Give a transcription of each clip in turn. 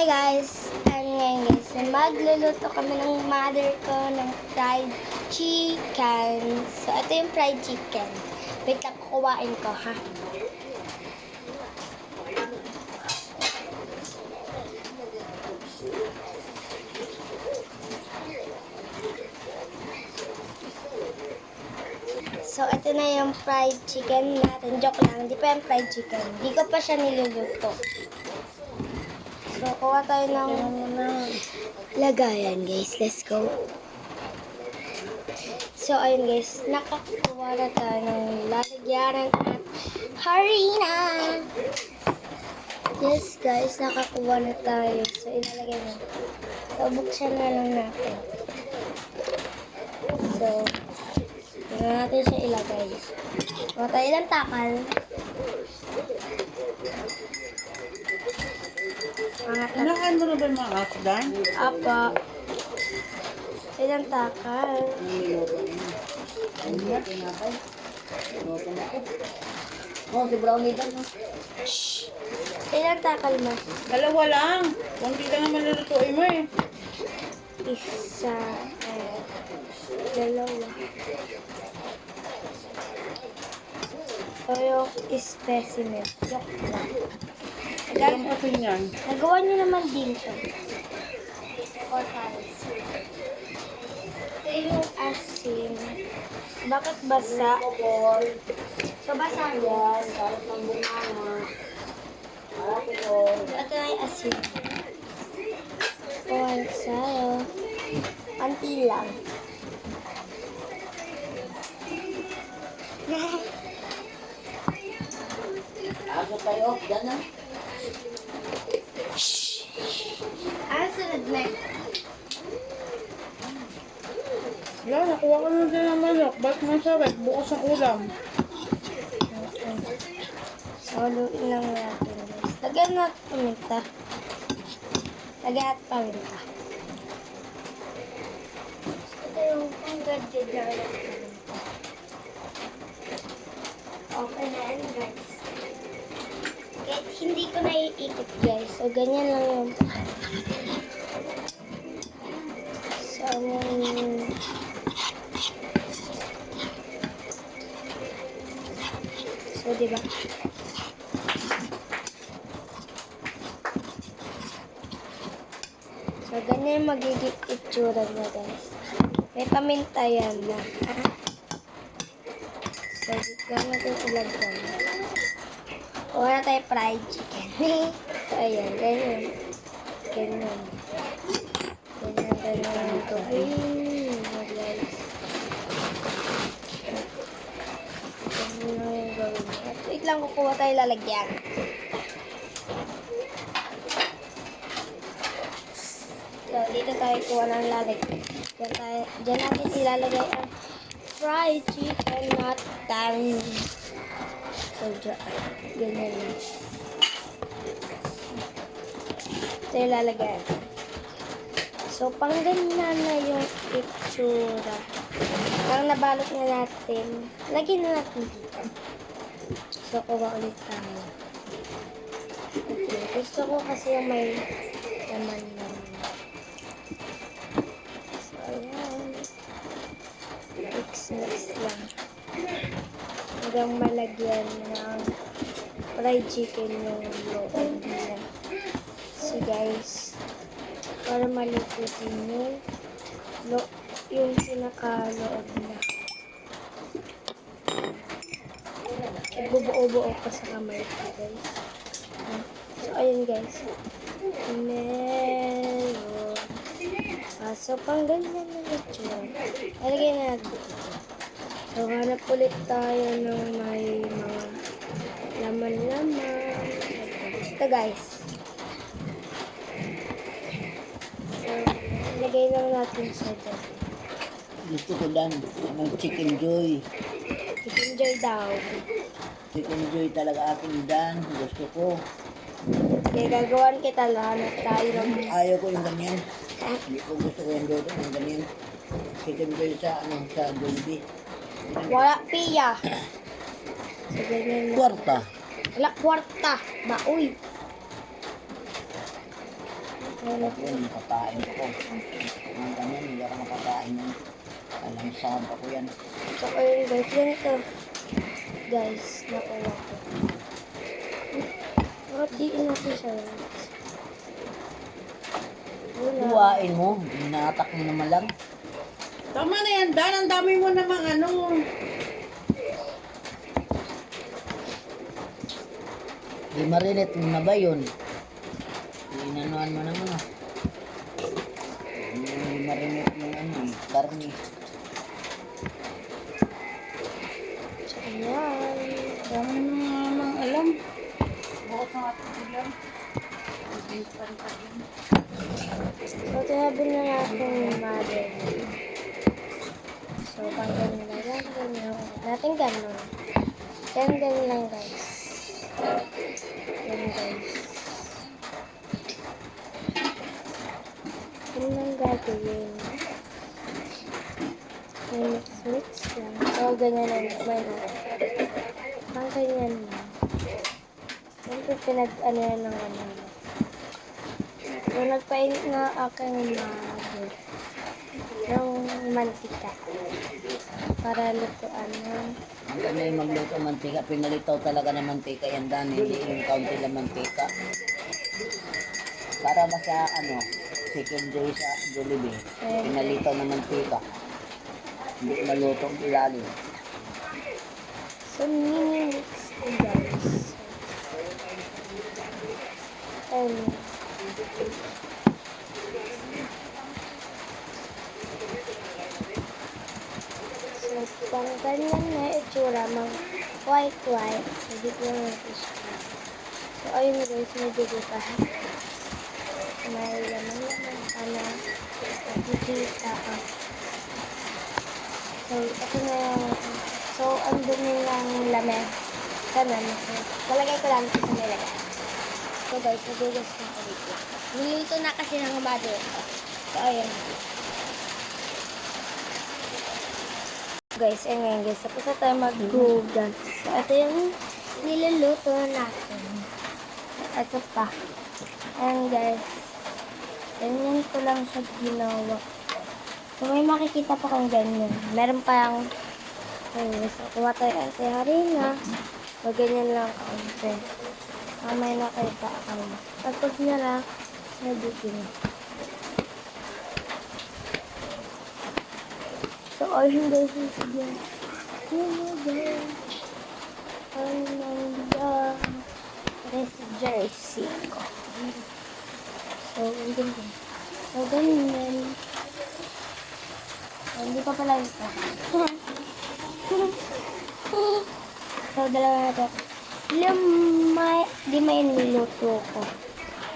Hi guys! Ngayon guys, magluluto kami ng mother ko ng fried chicken. So, ito yung fried chicken. Wait lang, kukuhain ko ha. So, ito na yung fried chicken natin. Joke lang, hindi pa yung fried chicken. Hindi ko pa siya niluluto. So, kuha tayo ng lagayan guys. Let's go. So, ayun guys, nakakuha na tayo ng lalagyanan at harina. Yes guys, nakakuha na tayo. So, ilalagay na. So, buksan na lang natin. So, tingnan natin siya ilagay. Kuha tayo ng takal. Inakaan mo na ba yung mga asdan? Apa. Ilang takal. Oh, si Brownie dan. Shhh. Ilang takal mo? Dalawa lang. Kundi lang naman nalutuin mo eh. Isa. Dalawa. Ito yung specimen. Joke lang. Ilang asin yan? Nagawa niyo naman din siya. Or times. Ito yung asin. Bakit basa? So, basa yan. Ito na yung asin. Kuhan sa'yo. Panti lang. Ako tayo, dyan na. Ano sunod na? Wala, nakuha ka na din ng manok. Ba't masarap? Bukas ang ulam. Saluin lang natin guys. Lagyan natin paminta. Lagyan natin paminta. Ito yung pang-gadget na lagyan paminta. Okay na yan guys. Kahit hindi ko naiikot guys. So ganyan lang yung so so diba? So, ganyan yung magiging itsura niya, guys. May paminta yan na. So, dito lang natin ilagay. Kuha na tayo fried chicken. So, ayan. Ganyan. Ganyan. Ganyan yung gawin. Guys. Ganyan yung gawin. At wait lang, kukuha tayo lalagyan. So, dito tayo kuha ng lalagyan. Diyan natin ilalagay ang fried chicken natin. So, ganyan lang. Ito yung lalagyan. So, pang ganyan na yung itsura. Parang nabalot na natin. Lagyan na natin dito. So, kuha ulit tayo. Okay. Gusto ko kasi yung may laman na. Mix lang. Hanggang malagyan ng fried chicken yung loob nila. So guys, para maluto din yung pinakaloob na. Bubuo-buo pa sa kamay ko guys. So ayun guys. Meron. So pang ganyan na itsura. Alagay na natin. So, hanap ulit tayo ng may mga laman-laman. Ito guys. So, lagay lang natin siya dyan. Gusto ko dan. Ang chicken joy. Chicken joy daw. Chicken joy talaga akin dan. Gusto ko. Kaya gagawan kita lang. Tayo lang. Ayaw ko yung ganyan. Hindi ko gusto ko yung dodo. Yung ganyan. Chicken joy sa Jollibee. Wala piya. So, ganyan na. Kwarta. Wala kwarta. Baoy. At yun, makakain ko. Ang ganyan, hindi ako makakain yan. Alam, sahab ako yan. So, ayun guys, ganito. Guys, nakuha ko. Hatiin natin siya guys. Wala. Huwain mo, hinatak mo naman lang. Tama na yan, Dan. Ang dami mo namang ano. Di marinate mo na ba yun? Inanuan mo naman ah. Di marinate mo ano, karni. So, ayan. Dami mo namang alam. Bukod sa ating bigyan. So, tinabi na natin yung mother. So, pang ganun lang. Ganun. Natin ganun. Ganun lang guys. Ganun guys. Ganun lang gagawin. Mix lang. So, ganyan lang. Pang ganyan lang. Siyempre, pinag-ano yan ng ano. So, nagpainit na aking mother ng mantika para lutuan ng Ang ano yung magluto ng mantika, pinalitaw talaga ng mantika yan Dan, hindi yung kaunti lang mantika. Para ba sa ano, second day sa Jollibee, pinalitaw ng mantika. Hindi maluto ang ilalim. so mini-mix ko guys. And so, pang ganyan na itsura, mang white. So, dito lang natin siya. So, ayun guys, may dugo pa. May laman pa na nakikita ka. So, ito na yung, so, andun yung laman. Ganun. So, talagay ko lang ito sa nilagay. So, guys, nadugas na ko dito. Niluto na kasi ng mother. So, ayun. Guys, ayun guys. Tapos na tayo maghugas. So, ito yung niluluto natin. Ito pa. Ayan guys. Ganyan ko lang siya ginawa. So, may makikita pa kang ganyan. Meron pa yung so, kuha tayo ante harina. So, ganyan lang kaunti. May nakita ka. Tapos na lang, nabitin. So, ayun guys, sige. Ang nanda. This jersey ko. So, andun din. So, ganyan. Hindi pa pala ito. So, dalawa na ito. Lima yung niluto ko.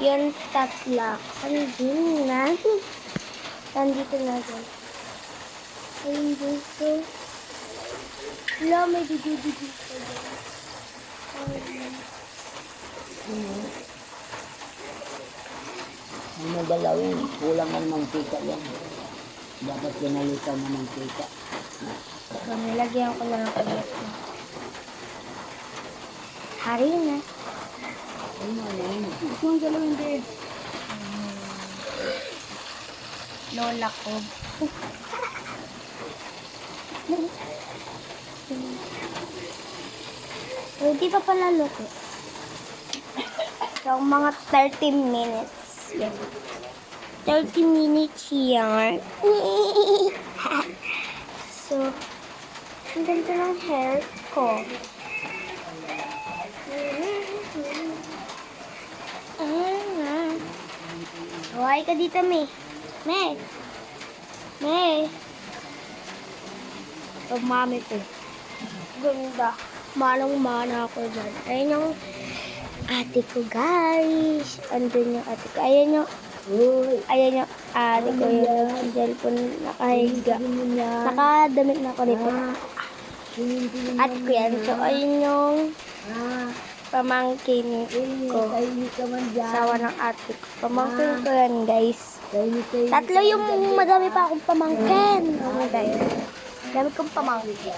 Yung tatla. Andun na. Nandito na guys. Ayun gusto. Wala, may dugo-dugo pa guys. Ang nagalawin, kulang na ng mantika yan. Dapat pinalitaw ng mantika. So, nilagyan ko na lang ulit. Harina. Ano yan? Ang galawin din. Lola ko. So, di pa pala luto. So, mga 30 minutes. Yan. 30 minutes yan. So, ang ganda ng hair ko. Huwag ka dito, May. May. Pag mami ko. Ganda. Manang-mana ako dyan. Ayun yung ate ko, guys. Andun yung ate ko. Ayan yung yung ate ko. Yung cellphone nakahiga. Nakadamit na ako dito. Ate ko yan. So, ayun yung pamangkin ko. Sawa ng ate ko. Pamangkin ko yan, guys. Tatlo yung madami pa akong pamangkin. Okay, guys. Dami kong pamangkin.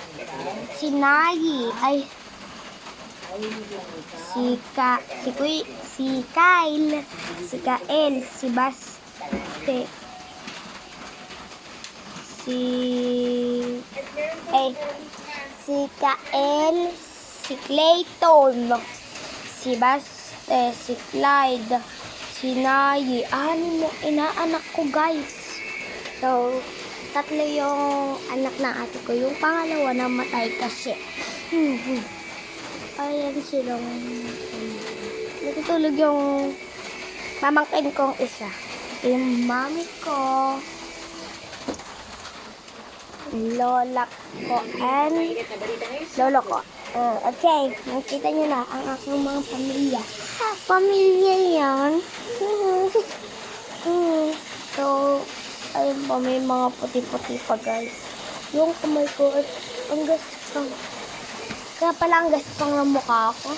Si Nagi. Ay. Si si Kyle, si Kael, si Baste, si Kael, si Clayton, si Baste, si Clyde, si Nayi. Ano mo inaanak ko, guys. So, tatlo yung anak ng ate ko. Yung pangalawa namatay kasi. Ayan silang natutulog yung mamangkin kong isa. Yung mami ko, lola ko, and lolo ko. Okay, nakita nyo na ang aking mga pamilya. Pamilya yan. So, ayun pa, may mga puti-puti pa, guys. Yung kamay ko, ang gaspang. Kaya pala ang gaspang ng mukha ko.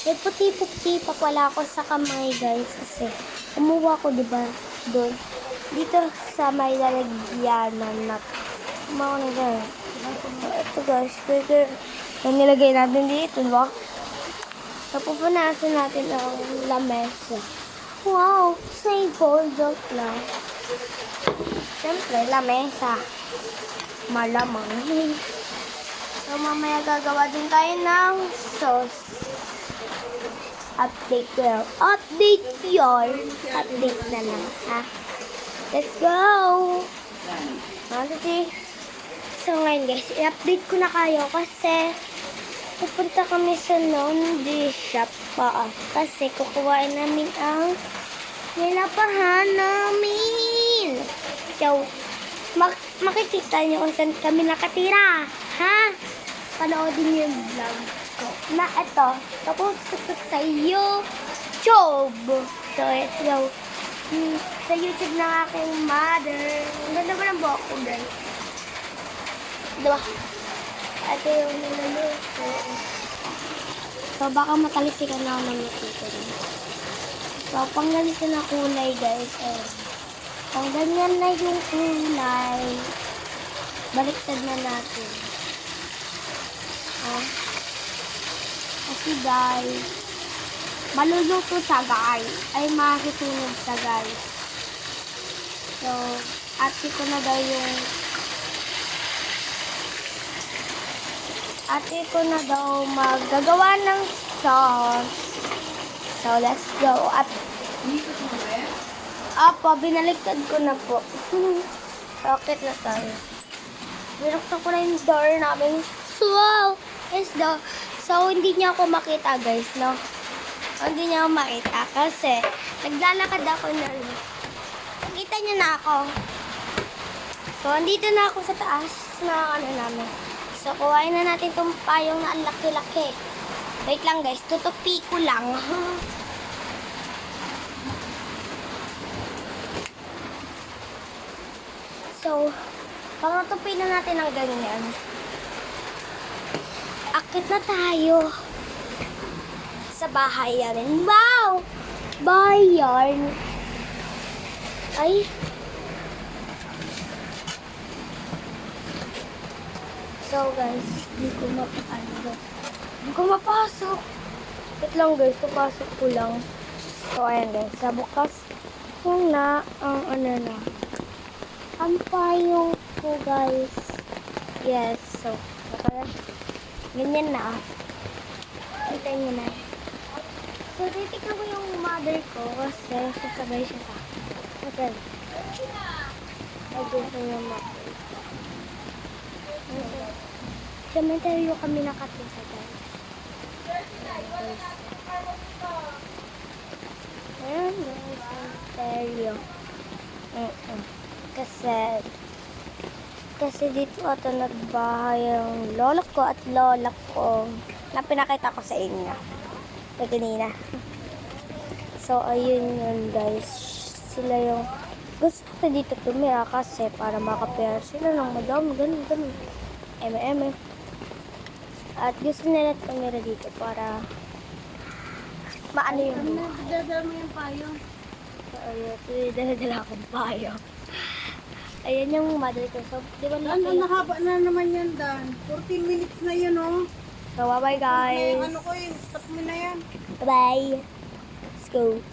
May puti-puti pa pala ako sa kamay, guys. Kasi, umuha ko, diba, doon. Dito sa may lalagyanan na. Umuha ko na dyan. Ito, guys. Yung nilagay natin dito, diba? Napupunasan natin ang lamesa. Wow! Say gold joke lang. Siyempre, lamesa. Malamang. So, mamaya gagawa din tayo ng sauce. Update ko lang. Update yun. Update na lang, ha? Let's go! So, ngayon guys, i-update ko na kayo kasi pupunta kami sa laundry shop pa. Kasi kukuhain namin ang nilapahan namin. So, makikita nyo kung saan kami nakatira. Ha? Panoodin niyo yung vlog ko. Na ito, tapos ito sa YouTube. So, let's go. Sa YouTube ng aking mother. Ang ganda ba ng buhok ko, guys? Diba? Ito yung niluluto. So, baka matalisikan na ako ng nakita rin. So, pang ganito na kulay, guys. Pang ganyan na yung kulay. Baliktad na natin. Kasi, guys, maluluto siya, guys. Ay, makikisunog siya, guys. So, ate ko na daw yung ate ko na daw maggagawa ng sauce. So, let's go. At, binaliktad ko na po. Rocket na tayo. Binuksan ko na yung door namin. Wow! Yes, so, hindi niya ako makita, guys, no? Hindi niya ako makita kasi naglalakad ako na. Nakita niyo na ako. So, andito na ako sa taas na namin. So, kuhain na natin itong payong na ang laki-laki. Wait lang, guys. Tutupi ko lang. So, pangutupi na natin ang ganyan. Akit na tayo sa bahay namin. Wow! Bayan. Ay. So guys, hindi ko mapasok. Wait lang guys, papasok ko lang. So ayan guys, sa bukas kung na ang ang payong ko guys. Yes, so ganyan na. Kita nyo na. So titignan ko yung mother ko kasi sasabay siya sa hotel. Ay, gusto niya mother. Cemetery kami nakatira, guys. Ayan, guys. Cemetery. Kasi dito ito nagbahay ang lola ko at lola ko na pinakita ko sa inyo. Ito kanina. So, ayun yun, guys. Sila yung gusto ko dito tumira kasi para makapera sila ng madami. Ganun. At gusto nila tumira dito para maano yung Nadadala mo yung payo. ayun, dala akong payo. Ayan yung mother ko. So, di ba Dan, nahaba na naman yan, Dan. 14 minutes na yun, oh. So, bye-bye, guys. Ano ko yun, stop mo na yan. Bye-bye. go.